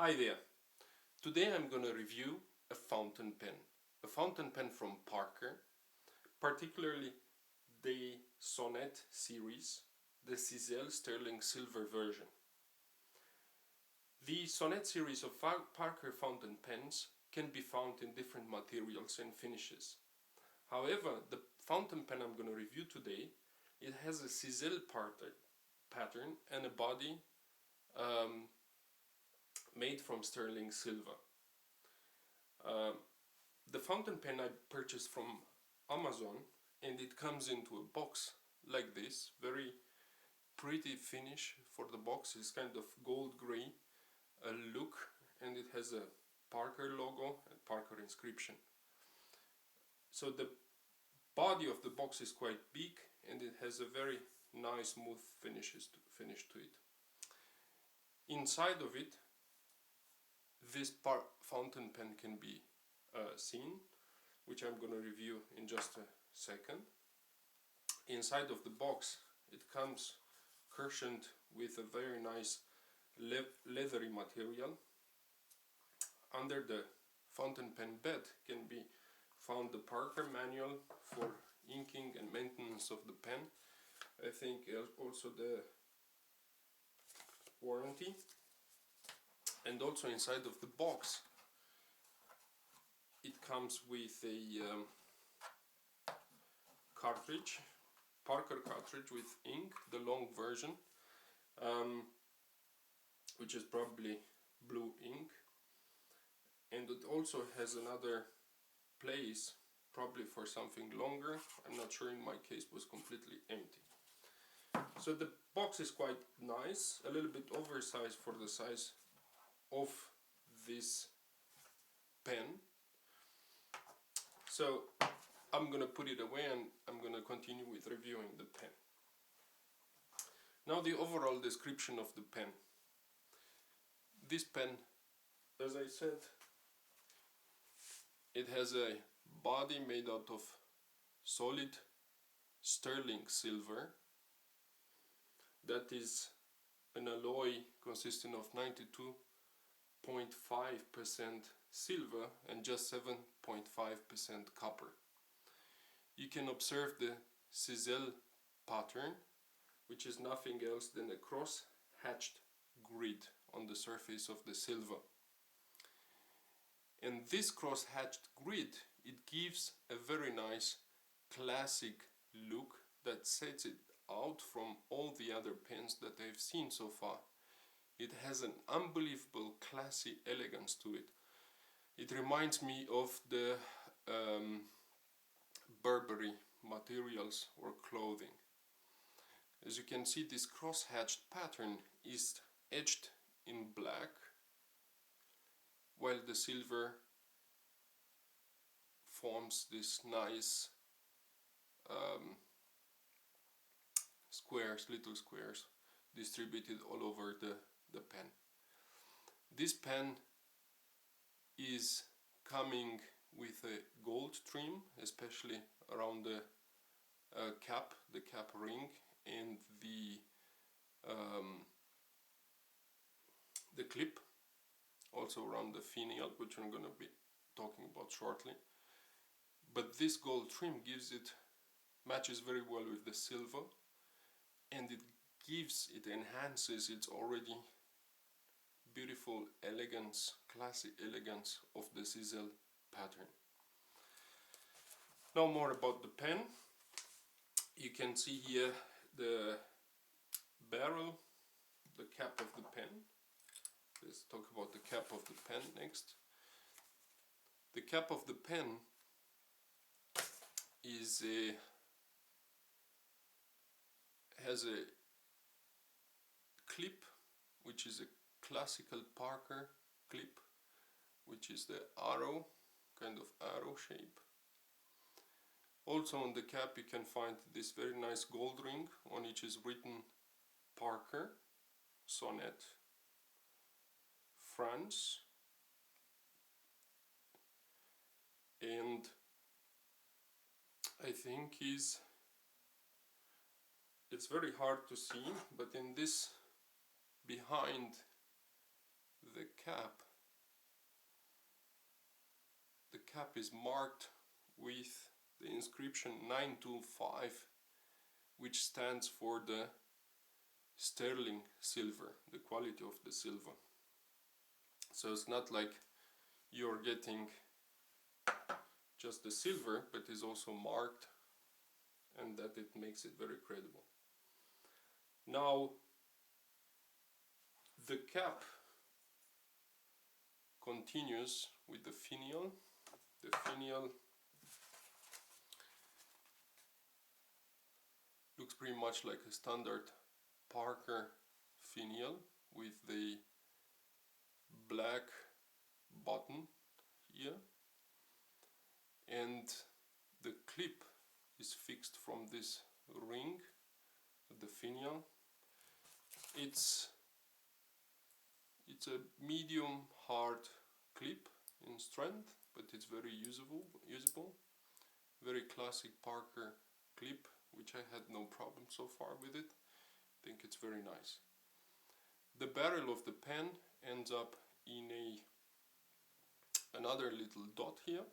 Hi there. Today I'm going to review a fountain pen. A fountain pen from Parker, particularly the Sonet series, the Cisele Sterling Silver version. The Sonet series of Parker fountain pens can be found in different materials and finishes. However, the fountain pen I'm going to review today, it has a Cisele pattern and a body made from sterling silver. The fountain pen I purchased from Amazon, and it comes into a box like this. Very pretty finish for the box. It's kind of gold gray look, and it has a Parker logo and Parker inscription. So the body of the box is quite big, and it has a very nice smooth finish to it. Inside of it, this fountain pen can be seen, which I'm going to review in just a second. Inside of the box, it comes cushioned with a very nice leathery material. Under the fountain pen bed can be found the Parker manual for inking and maintenance of the pen. I think also the warranty, and also inside of the box it comes with a cartridge, Parker cartridge with ink, the long version, which is probably blue ink, and it also has another place, probably for something longer. I'm not sure, in my case was completely empty. So the box is quite nice, a little bit oversized for the size of this pen. So I'm gonna put it away and I'm gonna continue with reviewing the pen. Now the overall description of the pen. This pen, as I said, it has a body made out of solid sterling silver. That is an alloy consisting of 92.5% silver and just 7.5% copper. You can observe the Cisele pattern, which is nothing else than a cross-hatched grid on the surface of the silver. And this cross-hatched grid, it gives a very nice classic look that sets it out from all the other pens that I've seen so far. It has an unbelievable classy elegance to it. It reminds me of the Burberry materials or clothing. As you can see, this cross-hatched pattern is etched in black, while the silver forms this nice little squares distributed all over the pen. This pen is coming with a gold trim, especially around the cap ring, and the clip, also around the finial, which I'm going to be talking about shortly. But this gold trim matches very well with the silver, and it enhances its already beautiful elegance, classy elegance of the Cisele pattern. Now more about the pen. You can see here the barrel, the cap of the pen. Let's talk about the cap of the pen next. The cap of the pen has a clip, which is a classical Parker clip, which is the arrow, kind of arrow shape. Also on the cap you can find this very nice gold ring on which is written Parker Sonet France, and I think it's very hard to see, but in this, behind the cap, cap is marked with the inscription 925, which stands for the sterling silver, the quality of the silver. So it's not like you're getting just the silver, but is also marked, and that it makes it very credible. Now the cap continues with the finial. The finial looks pretty much like a standard Parker finial with the black button here, and the clip is fixed from this ring at the finial. It's a medium hard clip in strength, but it's very usable. Very classic Parker clip, which I had no problem so far with it. I think it's very nice. The barrel of the pen ends up in another little dot here,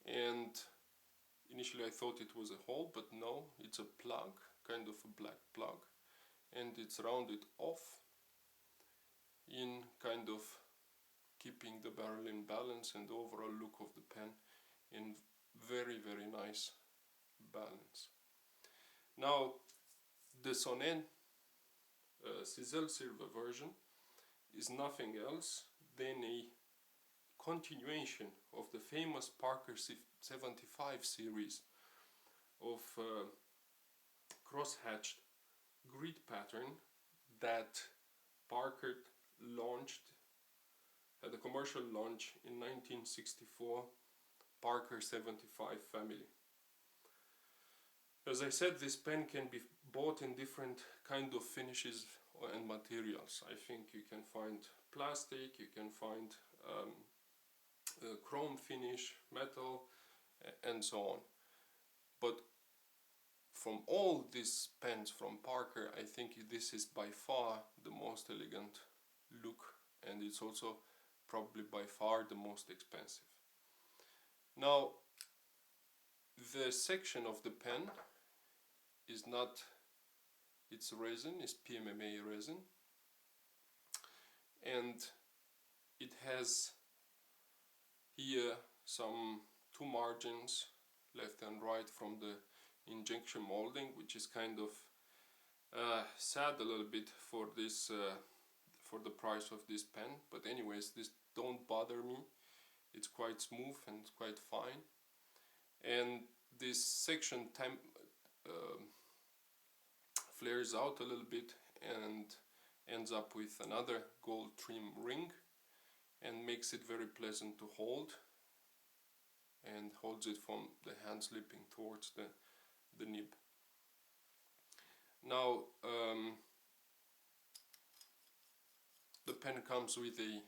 and initially I thought it was a hole, but no, it's a plug, kind of a black plug, and it's rounded off in kind of keeping the barrel in balance and the overall look of the pen in very, very nice balance. Now the Sonet Cisele silver version is nothing else than a continuation of the famous Parker 75 series of cross-hatched grid pattern that Parker launched, had a commercial launch in 1964, Parker 75 family. As I said, this pen can be bought in different kind of finishes and materials. I think you can find plastic, you can find chrome finish, metal, and so on. But from all these pens from Parker, I think this is by far the most elegant look, and it's also probably by far the most expensive. Now, the section of the pen is not, its resin is PMMA resin, and it has here some two margins, left and right, from the injection molding, which is kind of sad a little bit for this for the price of this pen, but anyways, this don't bother me. It's quite smooth and it's quite fine, and this section flares out a little bit and ends up with another gold trim ring and makes it very pleasant to hold, and holds it from the hand slipping towards the nib. Now the pen comes with a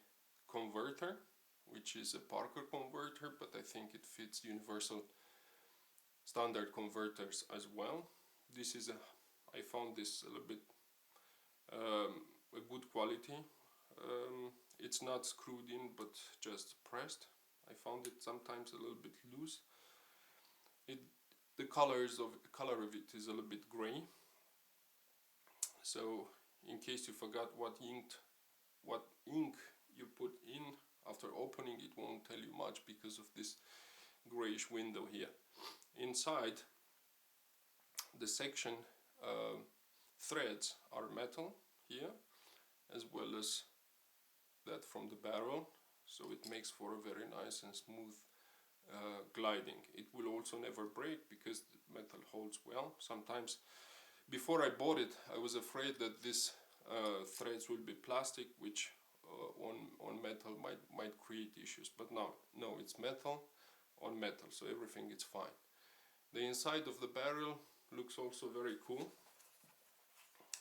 converter, which is a Parker converter, but I think it fits universal standard converters as well. This is I found this a little bit a good quality. It's not screwed in but just pressed. I found it sometimes a little bit loose. The color of it is a little bit gray, so in case you forgot what ink you put in after opening, it won't tell you much because of this grayish window here. Inside, the section threads are metal here, as well as that from the barrel, so it makes for a very nice and smooth gliding. It will also never break because the metal holds well. Sometimes before I bought it, I was afraid that this threads will be plastic, which on metal might create issues, but no, it's metal on metal, so everything is fine. The inside of the barrel looks also very cool.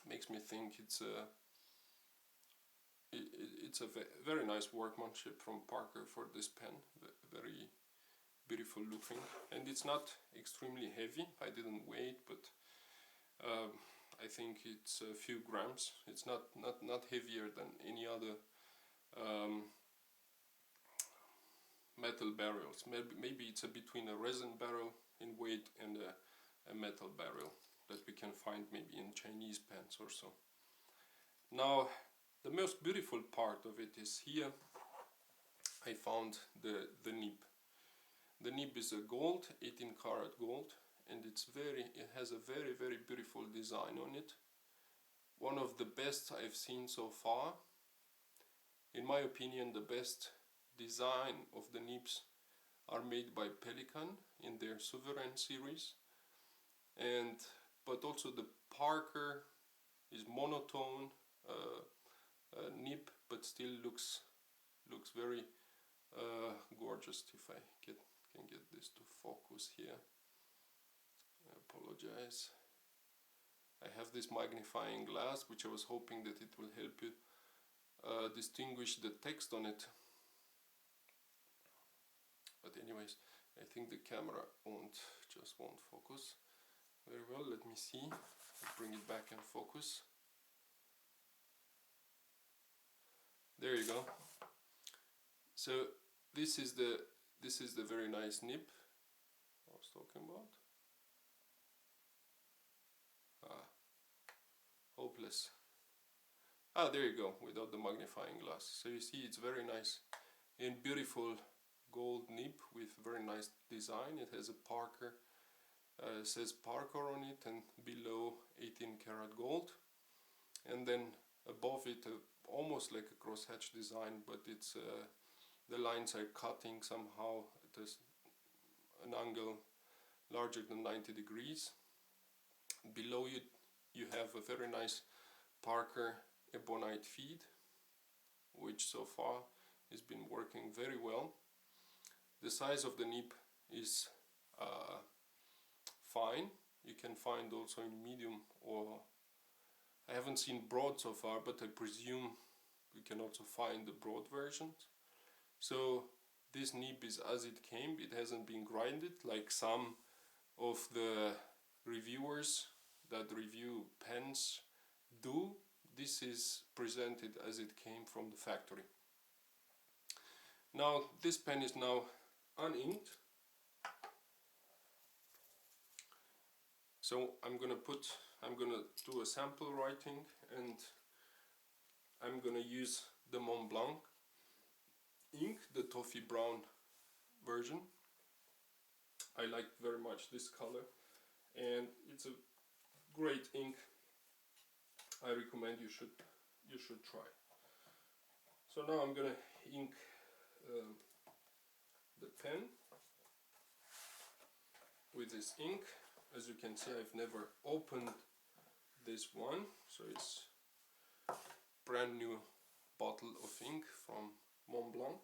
Makes me think it's a very nice workmanship from Parker for this pen. Very beautiful looking, and it's not extremely heavy. I didn't weigh it, but I think it's a few grams. It's not heavier than any other metal barrels. Maybe it's a between a resin barrel in weight and a metal barrel that we can find maybe in Chinese pens or so. Now the most beautiful part of it is here. I found the nib. The nib is a gold, 18 karat gold, and it has a very beautiful design on it. One of the best I've seen so far. In my opinion, the best design of the nibs are made by Pelikan in their Sovereign series, but also the Parker is monotone nib, but still looks very gorgeous. If I can get this to focus here, I apologize. I have this magnifying glass, which I was hoping that it will help you distinguish the text on it. But anyways, I think the camera won't focus very well. Let me see. I'll bring it back and focus. There you go. So this is the very nice nib I was talking about. Hopeless. There you go, without the magnifying glass. So you see it's very nice and beautiful gold nib with very nice design. It has a Parker, says Parker on it, and below 18 karat gold, and then above it almost like a crosshatch design, but it's the lines are cutting somehow at an angle larger than 90 degrees. Below it you have a very nice Parker ebonite feed, which so far has been working very well. The size of the nib is fine. You can find also in medium, or I haven't seen broad so far, but I presume you can also find the broad versions. So this nib is as it came. It hasn't been grinded like some of the reviewers that review pens do. This is presented as it came from the factory. Now this pen is now uninked, so I'm gonna do a sample writing, and I'm gonna use the Mont Blanc ink, the toffee brown version. I like very much this color, and it's a great ink. I recommend you should try. So now I'm gonna ink the pen with this ink. As you can see, I've never opened this one, so it's brand new bottle of ink from Mont Blanc.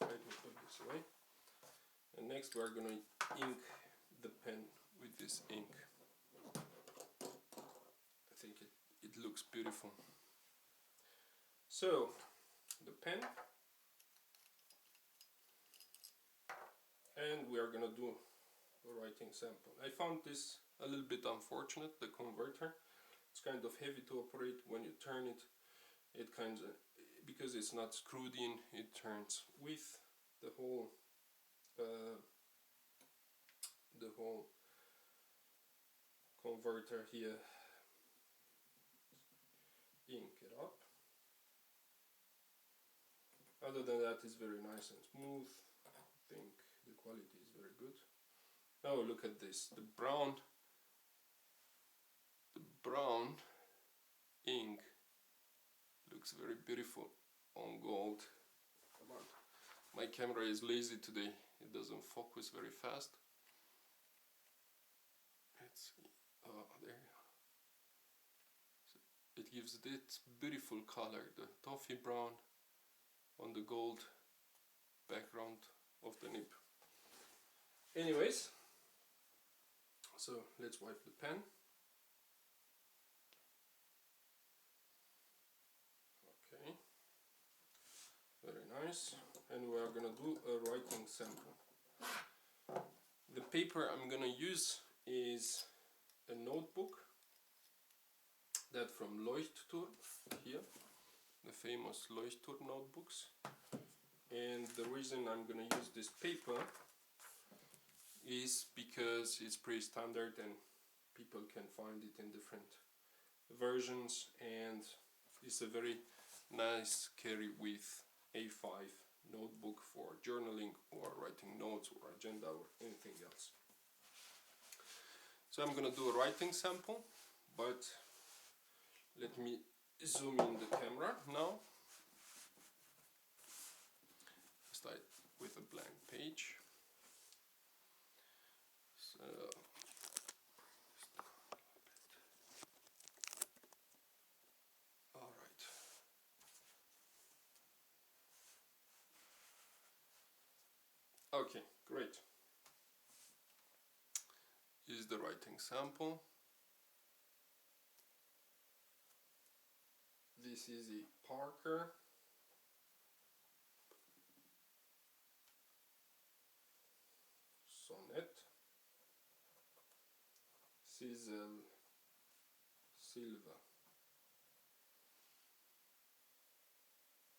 Let me put this away. And next we are gonna ink the pen with this ink. I think it looks beautiful. So the pen, and we are gonna do a writing sample. I found this a little bit unfortunate, the converter. It's kind of heavy to operate. When you turn it, it kind of, because it's not screwed in, it turns with the whole converter here. Ink it up. Other than that, it's very nice and smooth. I think the quality is very good. Now look at this. The brown ink looks very beautiful on gold. Come on. My camera is lazy today. It doesn't focus very fast. Let's see. Oh, there. So it gives this beautiful color, the toffee brown on the gold background of the nib. Anyways, so let's wipe the pen. Okay, very nice. And we are gonna do a writing sample. The paper I'm gonna use is a notebook, that from Leuchtturm here, the famous Leuchtturm notebooks. and the reason I'm gonna use this paper is because it's pretty standard and people can find it in different versions, and it's a very nice carry with A5 notebook for journaling or writing notes or agenda or anything else. So I'm gonna do a writing sample, but let me zoom in the camera now. Start with a blank page. So all right. Okay, great. Is the writing sample. This is a Parker Sonet Cisele Silva.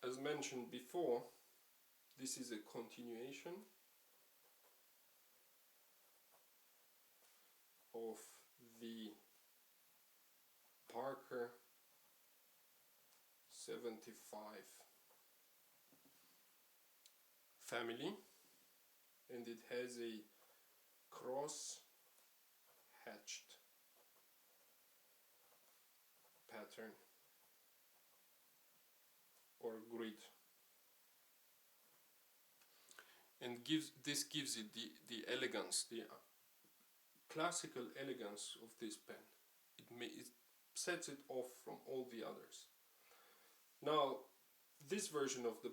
As mentioned before, this is a continuation of the Parker 75 family, and it has a cross hatched pattern or grid, and this gives it the elegance, the classical elegance of this pen. It sets it off from all the others. Now, this version of the